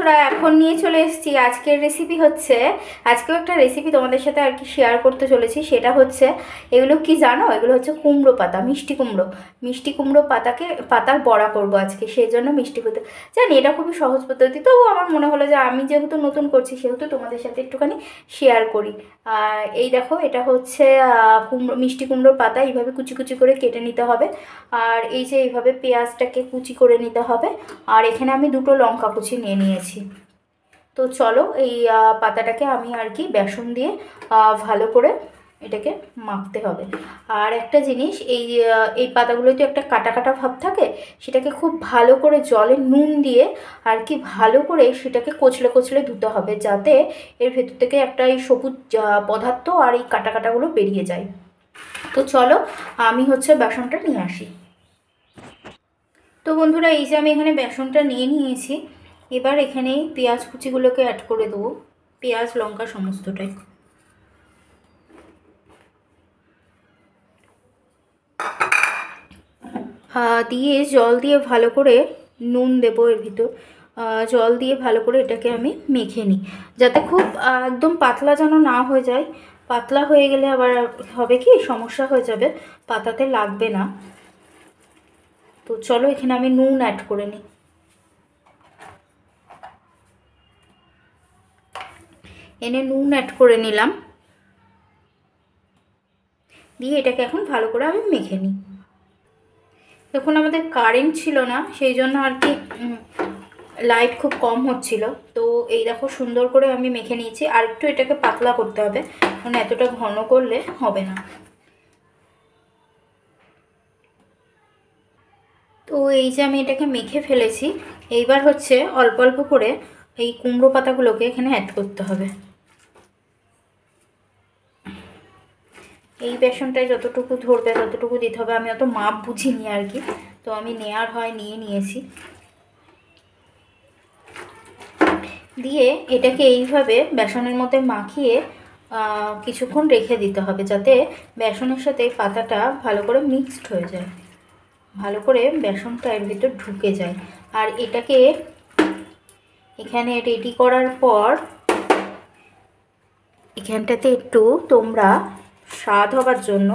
বন্ধুরা এখন নিয়ে চলে এসেছি আজকের রেসিপি হচ্ছে আজকেও একটা রেসিপি তোমাদের সাথে আর কি শেয়ার করতে চলেছি। সেটা হচ্ছে এগুলো কি জানো, এগুলো হচ্ছে কুমড়ো পাতা, মিষ্টি কুমড়ো পাতার বড়া করব আজকে। সেই জন্য মিষ্টি কুমড়ো জানি এটা খুবই সহজ পদ্ধতি, তবু আমার মনে হলো যে আমি যেহেতু নতুন করছি সেহেতু তোমাদের সাথে একটুখানি শেয়ার করি। এই দেখো, এটা হচ্ছে মিষ্টি কুমড়োর পাতা এইভাবে কুচি কুচি করে কেটে নিতে হবে। আর এই যে এইভাবে পেঁয়াজটাকে কুচি করে নিতে হবে। আর এখানে আমি দুটো লঙ্কা কুচি নিয়ে নিয়েছি। তো চলো এই পাতাটাকে আমি আর কি বেসন দিয়ে ভালো করে এটাকে মাখতে হবে। আর একটা জিনিস, এই পাতাগুলোয় তো একটা কাটা কাটা ভাব থাকে, সেটাকে খুব ভালো করে জলে নুন দিয়ে আর কি ভালো করে সেটাকে কচলে কচলে ধুতে হবে, যাতে এর ভেতর থেকে একটা এই সবুজ পদার্থ আর এই কাটা কাটাগুলো বেরিয়ে যায়। তো চলো আমি হচ্ছে বেসনটা নিয়ে আসি। তো বন্ধুরা এই যে আমি এখানে বেসনটা নিয়ে নিয়েছি। এবার এখানে পেঁয়াজ কুচিগুলোকে অ্যাড করে দেবো, পেঁয়াজ লঙ্কা সমস্তটাই। দিয়ে জল দিয়ে ভালো করে নুন দেবো এর ভিতর। জল দিয়ে ভালো করে এটাকে আমি মেখে নিই, যাতে খুব একদম পাতলা যেন না হয়ে যায়। পাতলা হয়ে গেলে আবার হবে কি সমস্যা হয়ে যাবে, পাতাতে লাগবে না। তো চলো এখানে আমি নুন অ্যাড করে নিই। এনে নুন অ্যাড করে নিলাম, দিয়ে এটাকে এখন ভালো করে আমি মেখে নিই। দেখুন আমাদের কারেন্ট ছিল না, সেই জন্য আর কি লাইট খুব কম হচ্ছিল। তো এই দেখো সুন্দর করে আমি মেখে নিয়েছি। আর একটু এটাকে পাতলা করতে হবে, মানে এতটা ঘন করলে হবে না। তো এই যে আমি এটাকে মেখে ফেলেছি, এইবার হচ্ছে অল্প অল্প করে এই কুমড়ো পাতাগুলোকে এখানে অ্যাড করতে হবে। এই বেসনটায় যতটুকু ধরবে ততটুকু দিতে হবে। আমি অত মাপ বুঝিনি আর কি, তো আমি নেওয়ার হয় নিয়ে নিয়েছি। দিয়ে এটাকে এইভাবে বেসনের মধ্যে মাখিয়ে কিছুক্ষণ রেখে দিতে হবে, যাতে বেসনের সাথে পাতাটা ভালো করে মিক্সড হয়ে যায়, ভালো করে বেসনটা এর ভিতর ঢুকে যায়। আর এটাকে এখানে রেডি করার পর এখানটাতে একটু তোমরা স্বাদ হবার জন্য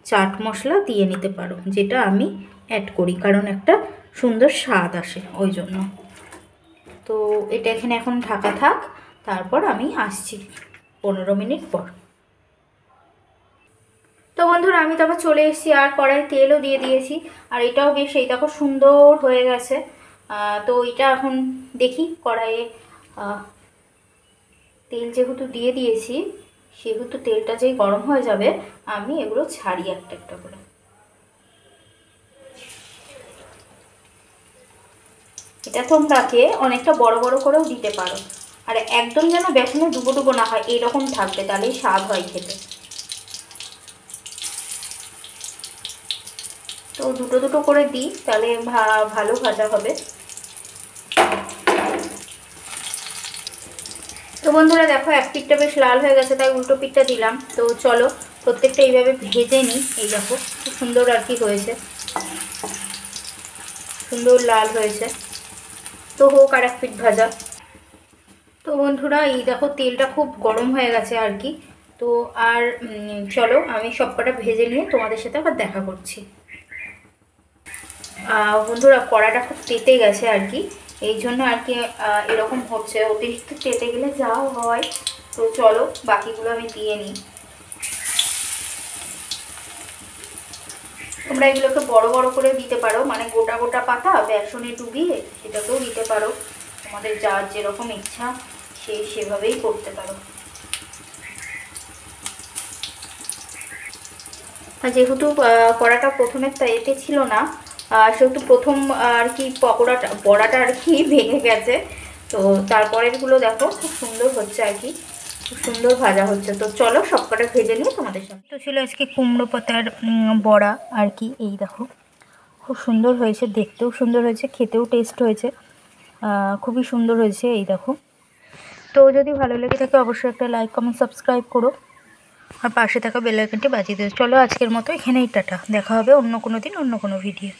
চাট মশলা দিয়ে নিতে পারো, যেটা আমি অ্যাড করি, কারণ একটা সুন্দর স্বাদ আসে ওই জন্য। তো এটা এখানে এখন ঢাকা থাক, তারপর আমি আসছি 15 মিনিট পর। তো বন্ধুরা আমি তারপর চলে এসেছি, আর কড়াই তেলও দিয়ে দিয়েছি। আর এটাও বেশ এই দেখো সুন্দর হয়ে গেছে। তো এটা এখন দেখি কড়াইয়ে তেল যেহেতু দিয়ে দিয়েছি, সেহেতু তেলটা যেই গরম হয়ে যাবে আমি এগুলো ছাড়ি একটা একটা করে। এটা তোমরাকে অনেকটা বড় বড় করেও দিতে পারো, আর একদম যেন বেসনে ডুবো ডুবো না হয়, এইরকম থাকবে, তাহলেই স্বাদ হয় খেতে। তো দুটো দুটো করে দিই, তাহলে ভালো ভাজা হবে। তো বন্ধুরা দেখো এক পিঠটা বেশ লাল হয়ে গেছে, তাই উল্টো পিঠটা দিলাম। তো চলো প্রত্যেকটা এইভাবে ভেজে নিই। এই দেখো খুব সুন্দর আর কি হয়েছে, সুন্দর লাল হয়েছে। তো হোক আর এক পিঠ ভাজা। তো বন্ধুরা এই দেখো তেলটা খুব গরম হয়ে গেছে আর কি। তো আর চলো আমি সবকটা ভেজে নিয়ে তোমাদের সাথে আবার দেখা করছি। বন্ধুরা কড়াটা খুব তেতে গেছে আর কি, এই জন্য আর কি এরকম হচ্ছে। অতিরিক্ত তেতে গেলে যা হয়। তো চলো বাকিগুলো আমি দিয়ে নিই। তোমরা এগুলোকে বড় বড় করে দিতে পারো, মানে গোটা গোটা পাতা বেসনে ডুবিয়ে সেটাকেও দিতে পারো। তোমাদের যার যেরকম ইচ্ছা সেভাবেই করতে পারো। যেহেতু কড়াটা প্রথমে এতে ছিল না, সেহেতু প্রথম আর কি বড়াটা আর কি ভেঙে গেছে। তো তারপরেরগুলো দেখো খুব সুন্দর হচ্ছে আর কি, খুব সুন্দর ভাজা হচ্ছে। তো চলো সবকটা ভেজে নিয়ে তোমাদের সাথে। তো ছিল আজকে কুমড়ো পাতার বড়া আর কি। এই দেখো খুব সুন্দর হয়েছে, দেখতেও সুন্দর হয়েছে, খেতেও টেস্ট হয়েছে, খুবই সুন্দর হয়েছে। এই দেখো, তো যদি ভালো লেগে থাকে অবশ্যই একটা লাইক কমেন্ট সাবস্ক্রাইব করো, আর পাশে থাকা বেল আইকনটি বাজিয়ে দিও। চলো আজকের মতো এখানেই টাটা, দেখা হবে অন্য কোনো দিন অন্য কোনো ভিডিও।